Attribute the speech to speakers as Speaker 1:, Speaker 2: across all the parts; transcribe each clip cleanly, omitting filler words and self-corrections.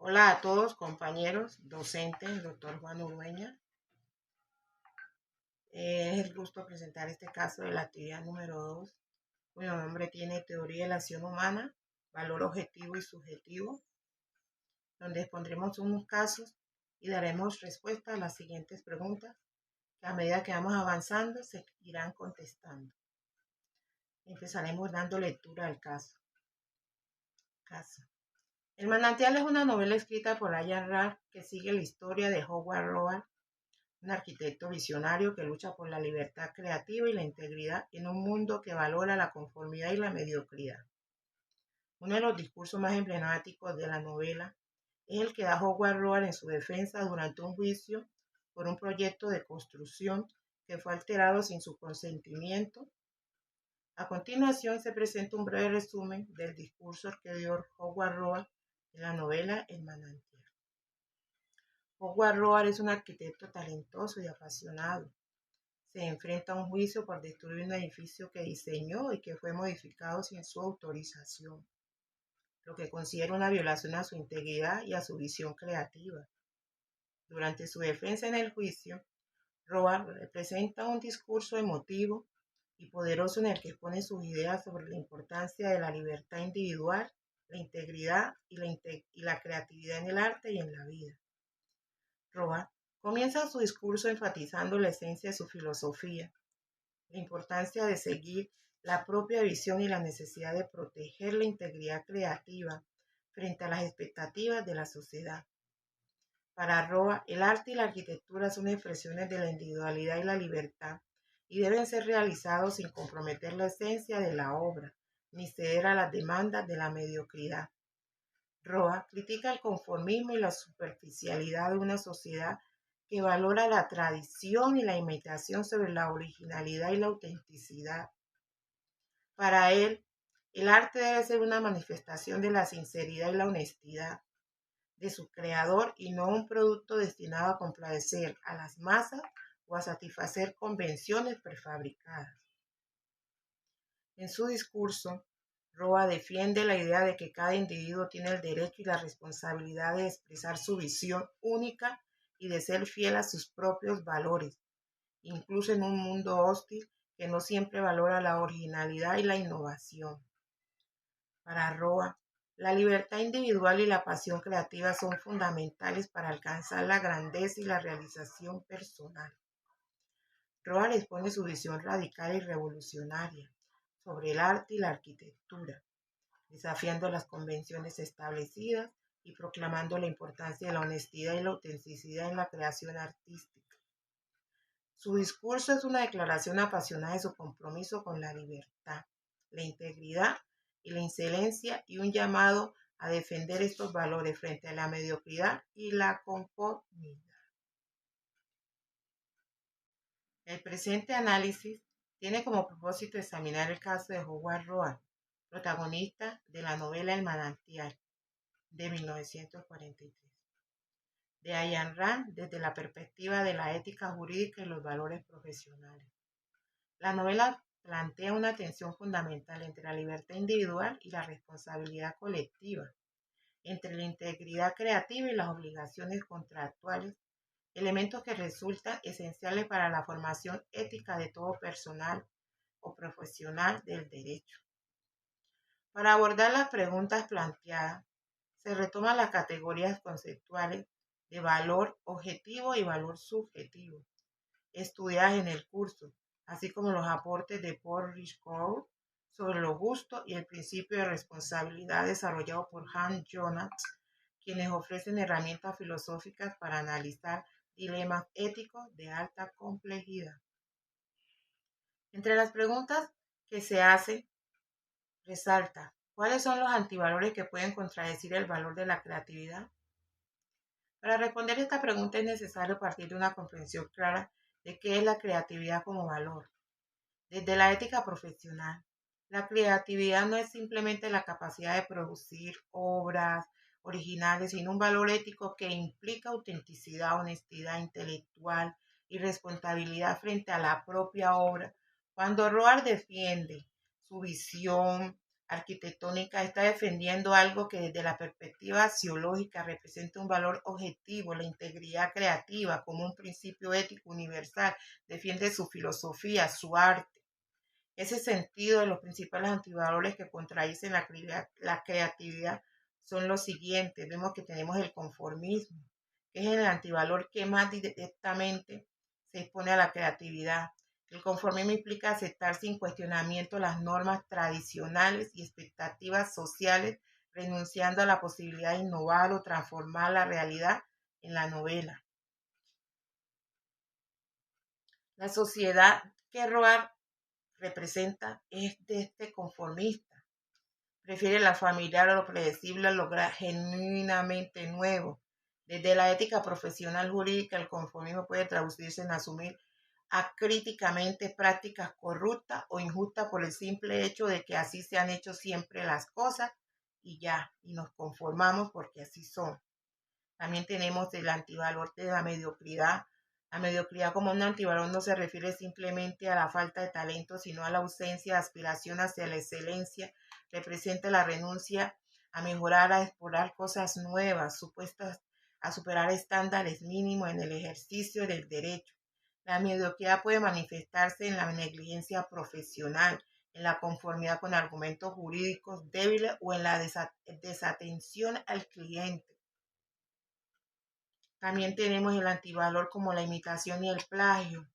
Speaker 1: Hola a todos, compañeros, docente, el doctor Juan Urueña. Es el gusto presentar este caso de la actividad número 2, cuyo nombre tiene Teoría de la acción humana, valor objetivo y subjetivo, donde expondremos unos casos y daremos respuesta a las siguientes preguntas, que a medida que vamos avanzando se irán contestando. Empezaremos dando lectura al caso. El manantial es una novela escrita por Ayn Rand que sigue la historia de Howard Roark, un arquitecto visionario que lucha por la libertad creativa y la integridad en un mundo que valora la conformidad y la mediocridad. Uno de los discursos más emblemáticos de la novela es el que da Howard Roark en su defensa durante un juicio por un proyecto de construcción que fue alterado sin su consentimiento. A continuación se presenta un breve resumen del discurso que dio Howard Roark en la novela El manantial. Howard Roark es un arquitecto talentoso y apasionado. Se enfrenta a un juicio por destruir un edificio que diseñó y que fue modificado sin su autorización, lo que considera una violación a su integridad y a su visión creativa. Durante su defensa en el juicio, Roark presenta un discurso emotivo y poderoso en el que expone sus ideas sobre la importancia de la libertad individual, la integridad y la creatividad en el arte y en la vida. Roark comienza su discurso enfatizando la esencia de su filosofía, la importancia de seguir la propia visión y la necesidad de proteger la integridad creativa frente a las expectativas de la sociedad. Para Roark, el arte y la arquitectura son expresiones de la individualidad y la libertad y deben ser realizados sin comprometer la esencia de la obra, ni ceder a las demandas de la mediocridad. Roark critica el conformismo y la superficialidad de una sociedad que valora la tradición y la imitación sobre la originalidad y la autenticidad. Para él, el arte debe ser una manifestación de la sinceridad y la honestidad de su creador y no un producto destinado a complacer a las masas o a satisfacer convenciones prefabricadas. En su discurso, Roark defiende la idea de que cada individuo tiene el derecho y la responsabilidad de expresar su visión única y de ser fiel a sus propios valores, incluso en un mundo hostil que no siempre valora la originalidad y la innovación. Para Roark, la libertad individual y la pasión creativa son fundamentales para alcanzar la grandeza y la realización personal. Roark expone su visión radical y revolucionaria sobre el arte y la arquitectura, desafiando las convenciones establecidas y proclamando la importancia de la honestidad y la autenticidad en la creación artística. Su discurso es una declaración apasionada de su compromiso con la libertad, la integridad y la excelencia y un llamado a defender estos valores frente a la mediocridad y la conformidad. El presente análisis tiene como propósito examinar el caso de Howard Roark, protagonista de la novela El manantial de 1943, de Ayn Rand desde la perspectiva de la ética jurídica y los valores profesionales. La novela plantea una tensión fundamental entre la libertad individual y la responsabilidad colectiva, entre la integridad creativa y las obligaciones contractuales, elementos que resultan esenciales para la formación ética de todo personal o profesional del derecho. Para abordar las preguntas planteadas, se retoman las categorías conceptuales de valor objetivo y valor subjetivo, estudiadas en el curso, así como los aportes de Paul Ricoeur sobre lo justo y el principio de responsabilidad desarrollado por Hans Jonas, quienes ofrecen herramientas filosóficas para analizar dilemas éticos de alta complejidad. Entre las preguntas que se hacen, resalta, ¿cuáles son los antivalores que pueden contradecir el valor de la creatividad? Para responder esta pregunta es necesario partir de una comprensión clara de qué es la creatividad como valor. Desde la ética profesional, la creatividad no es simplemente la capacidad de producir obras originales, sino un valor ético que implica autenticidad, honestidad intelectual y responsabilidad frente a la propia obra. Cuando Roark defiende su visión arquitectónica está defendiendo algo que desde la perspectiva axiológica representa un valor objetivo, la integridad creativa como un principio ético universal, defiende su filosofía, su arte. Ese sentido de los principales antivalores que contradicen la creatividad son los siguientes. Vemos que tenemos el conformismo, que es el antivalor que más directamente se expone a la creatividad. El conformismo implica aceptar sin cuestionamiento las normas tradicionales y expectativas sociales, renunciando a la posibilidad de innovar o transformar la realidad en la novela. La sociedad que Roar representa es de este conformista. Prefiere la familiar a lo predecible a lo genuinamente nuevo. Desde la ética profesional jurídica, el conformismo puede traducirse en asumir acríticamente prácticas corruptas o injustas por el simple hecho de que así se han hecho siempre las cosas y ya, y nos conformamos porque así son. También tenemos el antivalor de la mediocridad. La mediocridad como un antivalor no se refiere simplemente a la falta de talento, sino a la ausencia de aspiración hacia la excelencia. Representa la renuncia a mejorar, a explorar cosas nuevas, supuestas a superar estándares mínimos en el ejercicio del derecho. La mediocridad puede manifestarse en la negligencia profesional, en la conformidad con argumentos jurídicos débiles o en la desatención al cliente. También tenemos el antivalor como la imitación y el plagio.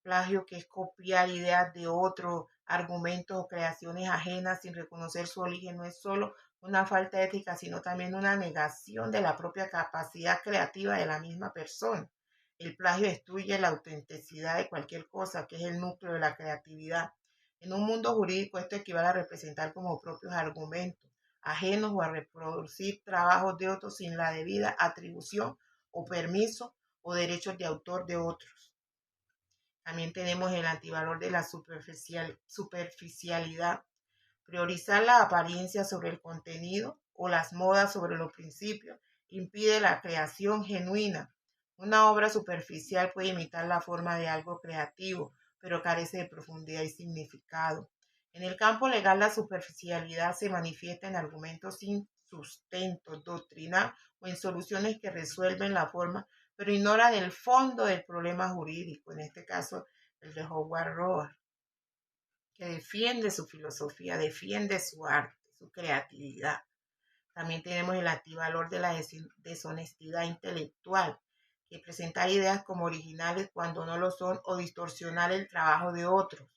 Speaker 1: Plagio que es copiar ideas de otros, argumentos o creaciones ajenas sin reconocer su origen. No es solo una falta de ética, sino también una negación de la propia capacidad creativa de la misma persona. El plagio destruye la autenticidad de cualquier cosa, que es el núcleo de la creatividad. En un mundo jurídico esto equivale a representar como propios argumentos ajenos o a reproducir trabajos de otros sin la debida atribución o permiso o derechos de autor de otros. También tenemos el antivalor de la superficialidad, priorizar la apariencia sobre el contenido o las modas sobre los principios impide la creación genuina. Una obra superficial puede imitar la forma de algo creativo, pero carece de profundidad y significado. En el campo legal, la superficialidad se manifiesta en argumentos sin sustento doctrinal o en soluciones que resuelven la forma, pero ignoran el fondo del problema jurídico, en este caso el de Howard Roark, que defiende su filosofía, defiende su arte, su creatividad. También tenemos el antivalor de la deshonestidad intelectual, que presenta ideas como originales cuando no lo son o distorsionar el trabajo de otros,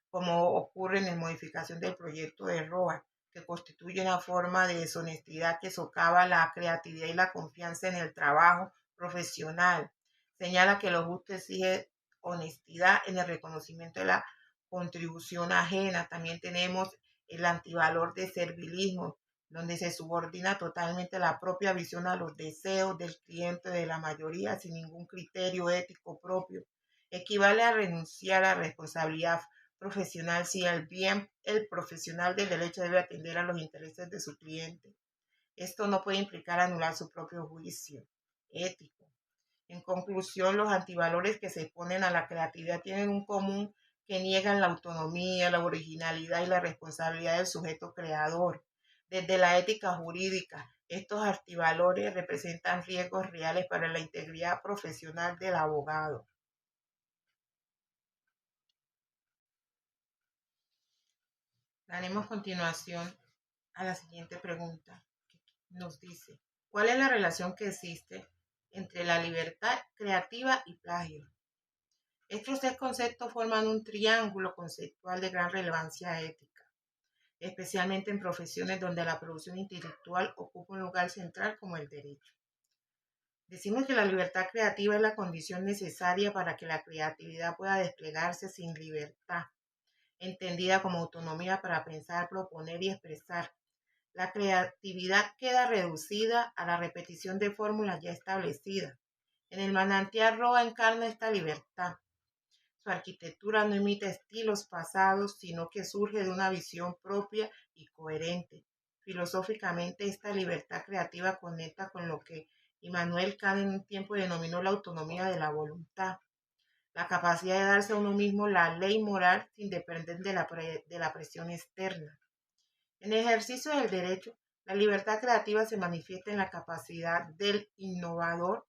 Speaker 1: como ocurre en la modificación del proyecto de Roark, que constituye una forma de deshonestidad que socava la creatividad y la confianza en el trabajo profesional. Señala que lo justo exige honestidad en el reconocimiento de la contribución ajena. También tenemos el antivalor de servilismo, donde se subordina totalmente la propia visión a los deseos del cliente de la mayoría sin ningún criterio ético propio. Equivale a renunciar a responsabilidad profesional si el profesional del derecho debe atender a los intereses de su cliente. Esto no puede implicar anular su propio juicio ético. En conclusión, los antivalores que se exponen a la creatividad tienen un común que niegan la autonomía, la originalidad y la responsabilidad del sujeto creador. Desde la ética jurídica, estos antivalores representan riesgos reales para la integridad profesional del abogado. Daremos continuación a la siguiente pregunta. Nos dice, ¿cuál es la relación que existe entre la libertad creativa y plagio? Estos tres conceptos forman un triángulo conceptual de gran relevancia ética, especialmente en profesiones donde la producción intelectual ocupa un lugar central como el derecho. Decimos que la libertad creativa es la condición necesaria para que la creatividad pueda desplegarse sin libertad, entendida como autonomía para pensar, proponer y expresar. La creatividad queda reducida a la repetición de fórmulas ya establecidas. En el manantial Roa encarna esta libertad. Su arquitectura no imita estilos pasados, sino que surge de una visión propia y coherente. Filosóficamente, esta libertad creativa conecta con lo que Immanuel Kant en un tiempo denominó la autonomía de la voluntad, la capacidad de darse a uno mismo la ley moral sin depender de la presión externa. En el ejercicio del derecho, la libertad creativa se manifiesta en la capacidad del innovador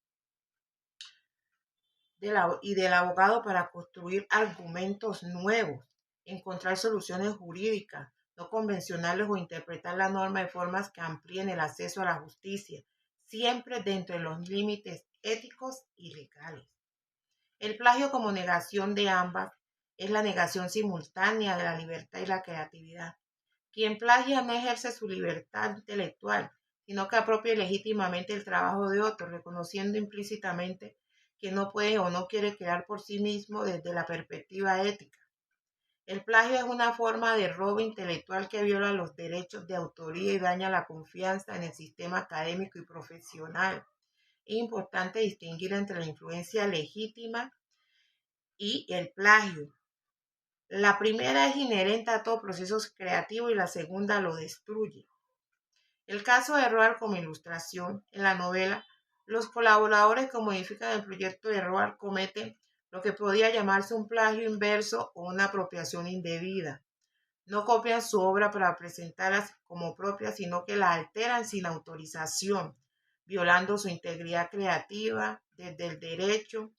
Speaker 1: y del abogado para construir argumentos nuevos, encontrar soluciones jurídicas no convencionales o interpretar la norma de formas que amplíen el acceso a la justicia, siempre dentro de los límites éticos y legales. El plagio como negación de ambas es la negación simultánea de la libertad y la creatividad. Quien plagia no ejerce su libertad intelectual, sino que apropia legítimamente el trabajo de otro, reconociendo implícitamente que no puede o no quiere crear por sí mismo desde la perspectiva ética. El plagio es una forma de robo intelectual que viola los derechos de autoría y daña la confianza en el sistema académico y profesional. Es importante distinguir entre la influencia legítima y el plagio. La primera es inherente a todo proceso creativo y la segunda lo destruye. El caso de Roald como ilustración, en la novela, los colaboradores que modifican el proyecto de Roald cometen lo que podría llamarse un plagio inverso o una apropiación indebida. No copian su obra para presentarla como propia, sino que la alteran sin autorización, violando su integridad creativa desde el derecho.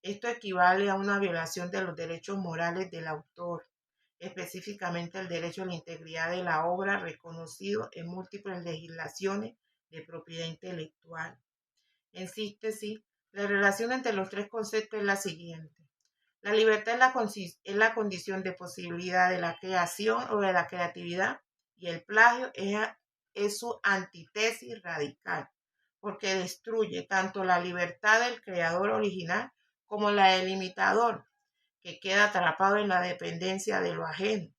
Speaker 1: Esto equivale a una violación de los derechos morales del autor, específicamente el derecho a la integridad de la obra reconocido en múltiples legislaciones de propiedad intelectual. En síntesis, la relación entre los tres conceptos es la siguiente. La libertad es la condición de posibilidad de la creación o de la creatividad y el plagio es su antítesis radical, porque destruye tanto la libertad del creador original como la del imitador, que queda atrapado en la dependencia de lo ajeno.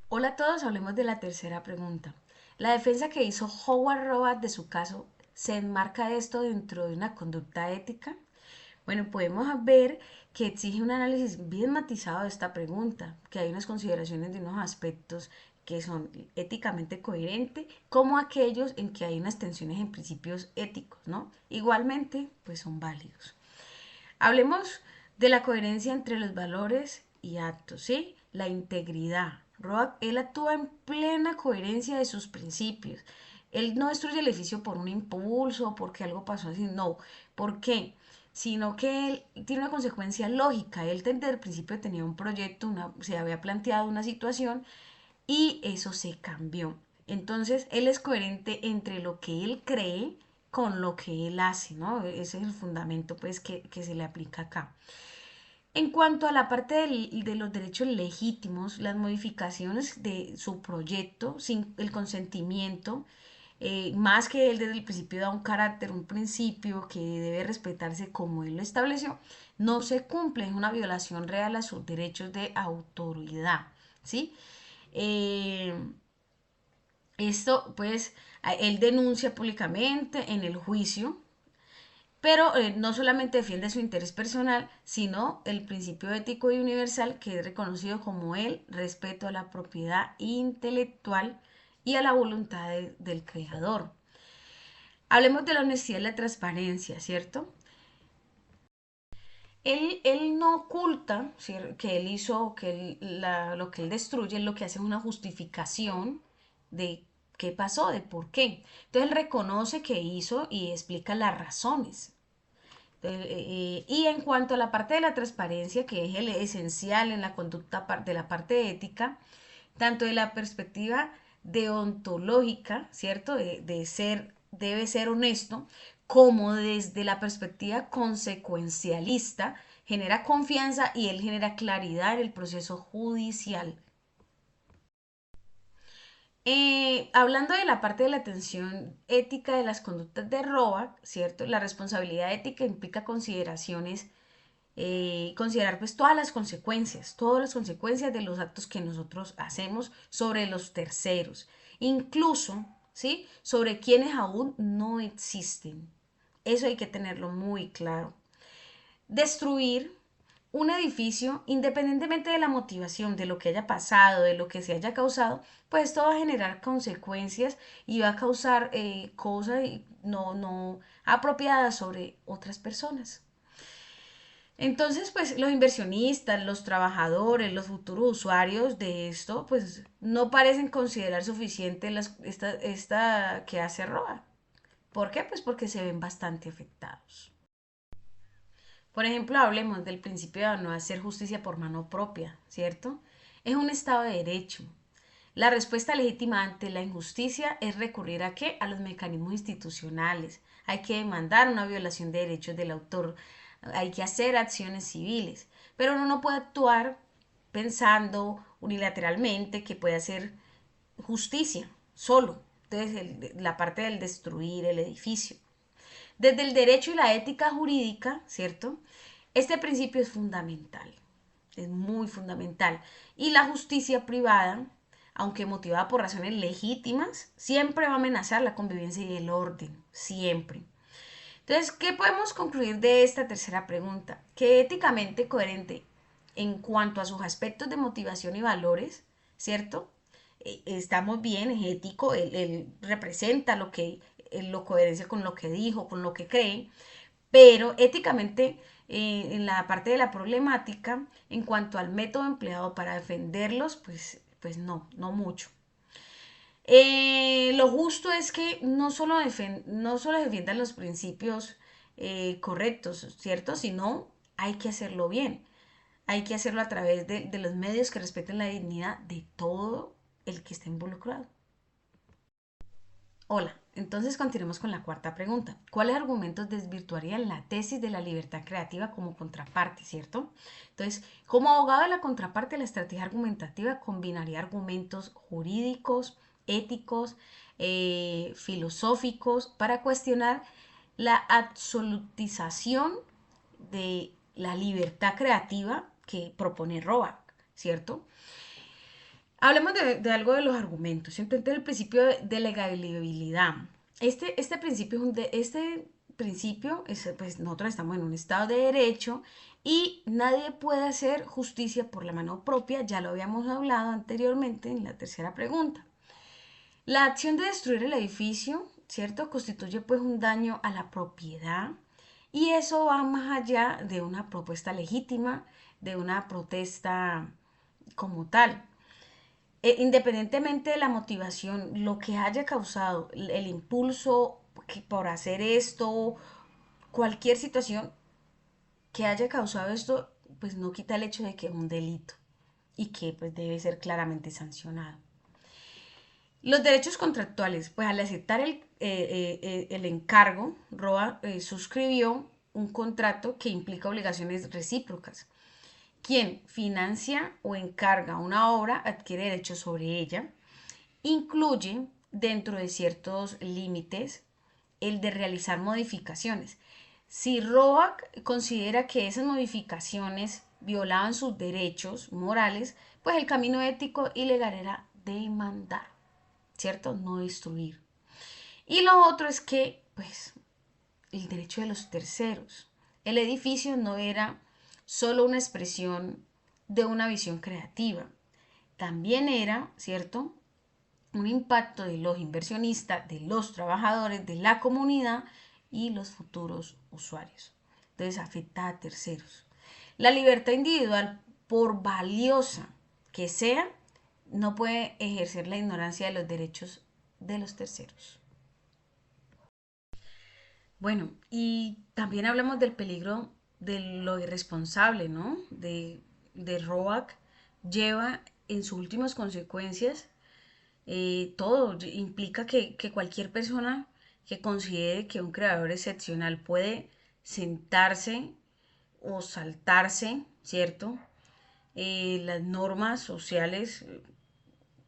Speaker 2: Hola a todos, hablemos de la tercera pregunta. La defensa que hizo Howard Robat de su caso, ¿se enmarca esto dentro de una conducta ética? Bueno, podemos ver que exige un análisis bien matizado de esta pregunta, que hay unas consideraciones de unos aspectos que son éticamente coherentes, como aquellos en que hay unas tensiones en principios éticos, ¿no? Igualmente, pues son válidos. Hablemos de la coherencia entre los valores y actos, ¿sí? La integridad. Roab, él actúa en plena coherencia de sus principios. Él no destruye el edificio por un impulso, porque algo pasó así, no. ¿Por qué? Sino que él tiene una consecuencia lógica. Él desde el principio tenía un proyecto, se había planteado una situación y eso se cambió. Entonces, él es coherente entre lo que él cree con lo que él hace, ¿no? Ese es el fundamento, pues, que se le aplica acá. En cuanto a la parte de los derechos legítimos, las modificaciones de su proyecto sin el consentimiento, más que él desde el principio da un carácter, un principio que debe respetarse como él lo estableció, no se cumple, es una violación real a sus derechos de autoridad, ¿sí? Eh, Esto, pues, él denuncia públicamente en el juicio, pero no solamente defiende su interés personal, sino el principio ético y universal que es reconocido como el respeto a la propiedad intelectual y a la voluntad del creador. Hablemos de la honestidad y la transparencia, ¿cierto? Él no oculta, ¿sí?, que él hizo, lo que él destruye, lo que hace es una justificación de qué pasó, de por qué. Entonces él reconoce que hizo y explica las razones. Y en cuanto a la parte de la transparencia, que es el esencial en la conducta de la parte ética, tanto de la perspectiva deontológica, ¿cierto? De ser, debe ser honesto, como desde la perspectiva consecuencialista, genera confianza y él genera claridad en el proceso judicial. Hablando de la parte de la atención ética de las conductas de ROAC, ¿cierto? La responsabilidad ética implica consideraciones, considerar pues todas las consecuencias de los actos que nosotros hacemos sobre los terceros, incluso, ¿sí?, sobre quienes aún no existen. Eso hay que tenerlo muy claro. Destruir un edificio, independientemente de la motivación, de lo que haya pasado, de lo que se haya causado, pues esto va a generar consecuencias y va a causar cosas no apropiadas sobre otras personas. Entonces, pues los inversionistas, los trabajadores, los futuros usuarios de esto, pues no parecen considerar suficiente esta que hace ROA. ¿Por qué? Pues porque se ven bastante afectados. Por ejemplo, hablemos del principio de no hacer justicia por mano propia, ¿cierto? Es un Estado de derecho. La respuesta legítima ante la injusticia es recurrir a qué? A los mecanismos institucionales. Hay que demandar una violación de derechos del autor. Hay que hacer acciones civiles. Pero uno no puede actuar pensando unilateralmente que puede hacer justicia solo. Entonces, la parte del destruir el edificio. Desde el derecho y la ética jurídica, ¿cierto? Este principio es fundamental, es muy fundamental. Y la justicia privada, aunque motivada por razones legítimas, siempre va a amenazar la convivencia y el orden, siempre. Entonces, ¿qué podemos concluir de esta tercera pregunta? Que éticamente coherente en cuanto a sus aspectos de motivación y valores, ¿cierto? Estamos bien, es ético, él representa lo coherencia con lo que dijo, con lo que cree, pero éticamente en la parte de la problemática, en cuanto al método empleado para defenderlos, pues no, no mucho. Lo justo es que no solo defiendan los principios correctos, ¿cierto? Sino hay que hacerlo bien. Hay que hacerlo a través de los medios que respeten la dignidad de todo el que esté involucrado. Hola, entonces continuemos con la cuarta pregunta. ¿Cuáles argumentos desvirtuarían la tesis de la libertad creativa como contraparte, cierto? Entonces, como abogado de la contraparte, la estrategia argumentativa combinaría argumentos jurídicos, éticos, filosóficos, para cuestionar la absolutización de la libertad creativa que propone Roback, ¿cierto? Hablemos de algo de los argumentos. Entonces, el principio de legabilidad. Este principio este principio es, pues nosotros estamos en un estado de derecho y nadie puede hacer justicia por la mano propia. Ya lo habíamos hablado anteriormente en la tercera pregunta. La acción de destruir el edificio, ¿cierto? Constituye pues un daño a la propiedad y eso va más allá de una propuesta legítima, de una protesta como tal. Independientemente de la motivación, lo que haya causado el impulso por hacer esto, cualquier situación que haya causado esto, pues no quita el hecho de que es un delito y que pues debe ser claramente sancionado. Los derechos contractuales, pues al aceptar el encargo, Roa suscribió un contrato que implica obligaciones recíprocas. Quien financia o encarga una obra adquiere derechos sobre ella. Incluye, dentro de ciertos límites, el de realizar modificaciones. Si Roback considera que esas modificaciones violaban sus derechos morales, pues el camino ético y legal era demandar, ¿cierto? No destruir. Y lo otro es que, pues, el derecho de los terceros. El edificio no era solo una expresión de una visión creativa, también era, ¿cierto? Un impacto de los inversionistas, de los trabajadores, de la comunidad y los futuros usuarios. Entonces afecta a terceros. La libertad individual, por valiosa que sea, no puede ejercer la ignorancia de los derechos de los terceros. Bueno, y también hablamos del peligro de lo irresponsable, ¿no? De Roac lleva en sus últimas consecuencias todo. Implica que cualquier persona que considere que un creador excepcional puede sentarse o saltarse, ¿cierto? Las normas sociales,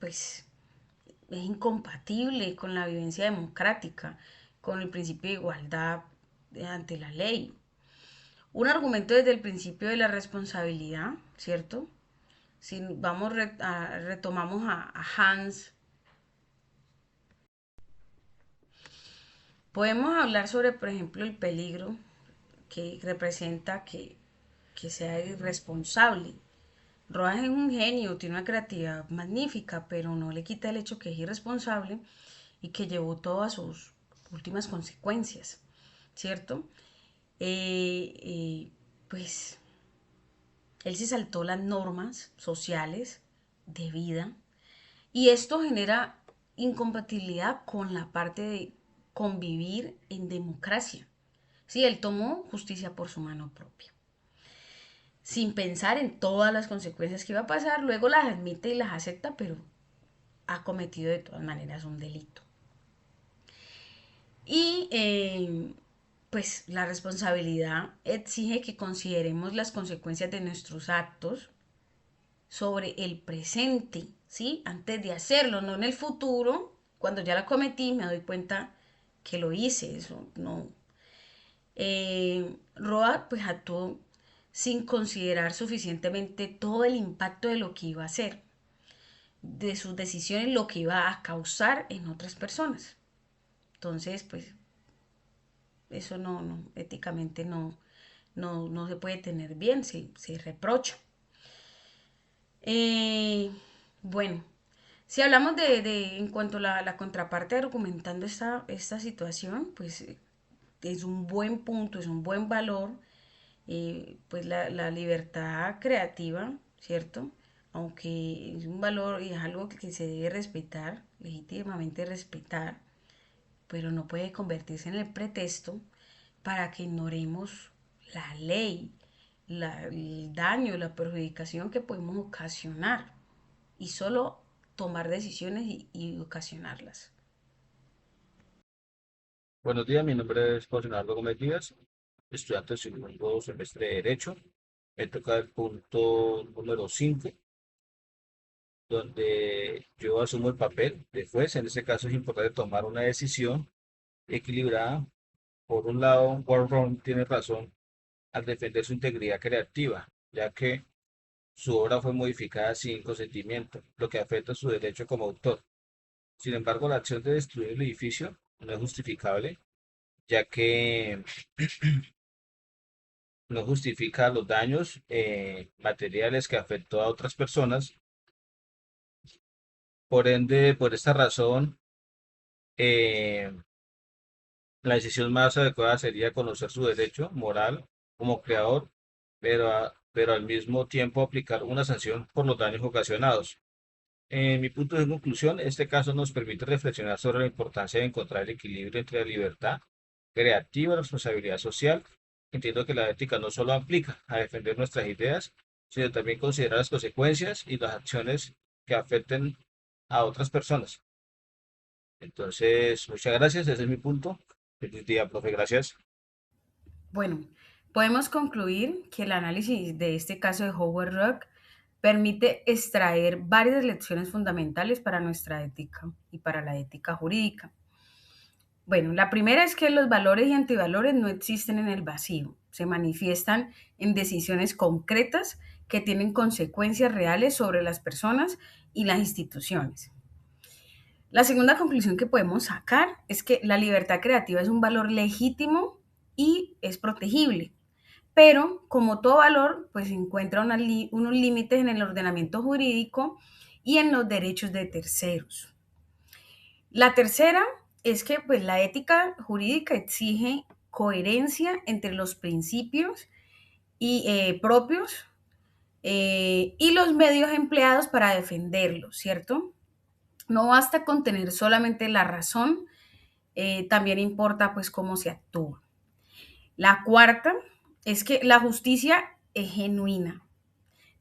Speaker 2: pues es incompatible con la vivencia democrática, con el principio de igualdad ante la ley. Un argumento desde el principio de la responsabilidad, ¿cierto? Si vamos retomamos a Hans, podemos hablar sobre, por ejemplo, el peligro que representa que sea irresponsable. Rojas es un genio, tiene una creatividad magnífica, pero no le quita el hecho que es irresponsable y que llevó todo a sus últimas consecuencias, ¿cierto? Eh, eh, pues él se saltó las normas sociales de vida y esto genera incompatibilidad con la parte de convivir en democracia. Sí, él tomó justicia por su mano propia, sin pensar en todas las consecuencias que iba a pasar, luego las admite y las acepta, pero ha cometido de todas maneras un delito. Y pues la responsabilidad exige que consideremos las consecuencias de nuestros actos sobre el presente, ¿sí? Antes de hacerlo, no en el futuro. Cuando ya la cometí, me doy cuenta que lo hice, eso no. Roa pues actuó sin considerar suficientemente todo el impacto de lo que iba a hacer, de sus decisiones, lo que iba a causar en otras personas. Entonces, pues eso no éticamente no se puede tener bien, se reprocha. Eh, bueno, si hablamos en cuanto a la contraparte argumentando esta situación, pues es un buen punto, es un buen valor, pues la libertad creativa, ¿cierto? Aunque es un valor y es algo que se debe respetar, legítimamente respetar, pero no puede convertirse en el pretexto para que ignoremos la ley, el daño, la perjudicación que podemos ocasionar y solo tomar decisiones y ocasionarlas.
Speaker 3: Buenos días, mi nombre es José Nardo Gómez Díaz, estudiante del segundo semestre de Derecho. Me toca el punto número 5, donde yo asumo el papel de juez. En este caso es importante tomar una decisión equilibrada. Por un lado, Warren tiene razón al defender su integridad creativa, ya que su obra fue modificada sin consentimiento, lo que afecta su derecho como autor. Sin embargo, la acción de destruir el edificio no es justificable, ya que no justifica los daños materiales que afectó a otras personas. Por ende, por esta razón, eh, la decisión más adecuada sería conocer su derecho moral como creador, pero al mismo tiempo aplicar una sanción por los daños ocasionados. En mi punto de conclusión, este caso nos permite reflexionar sobre la importancia de encontrar el equilibrio entre la libertad creativa y la responsabilidad social. Entiendo que la ética no solo aplica a defender nuestras ideas, sino también considera las consecuencias y las acciones que afecten a otras personas. Entonces, muchas gracias, ese es mi punto. Feliz día, profe, gracias.
Speaker 2: Bueno, podemos concluir que el análisis de este caso de Howard Rock permite extraer varias lecciones fundamentales para nuestra ética y para la ética jurídica. Bueno, la primera es que los valores y antivalores no existen en el vacío, se manifiestan en decisiones concretas que tienen consecuencias reales sobre las personas y las instituciones. La segunda conclusión que podemos sacar es que la libertad creativa es un valor legítimo y es protegible, pero como todo valor, pues encuentra unos límites en el ordenamiento jurídico y en los derechos de terceros. La tercera es que pues, la ética jurídica exige coherencia entre los principios propios y los medios empleados para defenderlos, ¿cierto? No basta con tener solamente la razón, también importa pues cómo se actúa. La cuarta es que la justicia es genuina,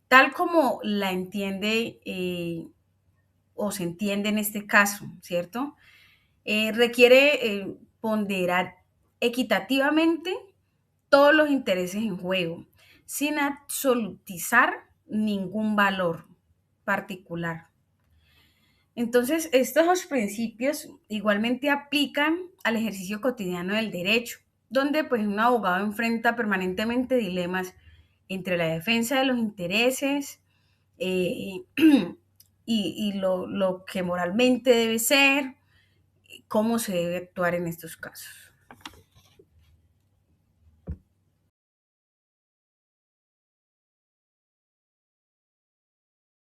Speaker 2: tal como la entiende o se entiende en este caso, ¿cierto? Requiere ponderar equitativamente todos los intereses en juego, sin absolutizar ningún valor particular. Entonces, estos principios igualmente aplican al ejercicio cotidiano del derecho, donde pues un abogado enfrenta permanentemente dilemas entre la defensa de los intereses eh, y lo que moralmente debe ser, cómo se debe actuar en estos casos.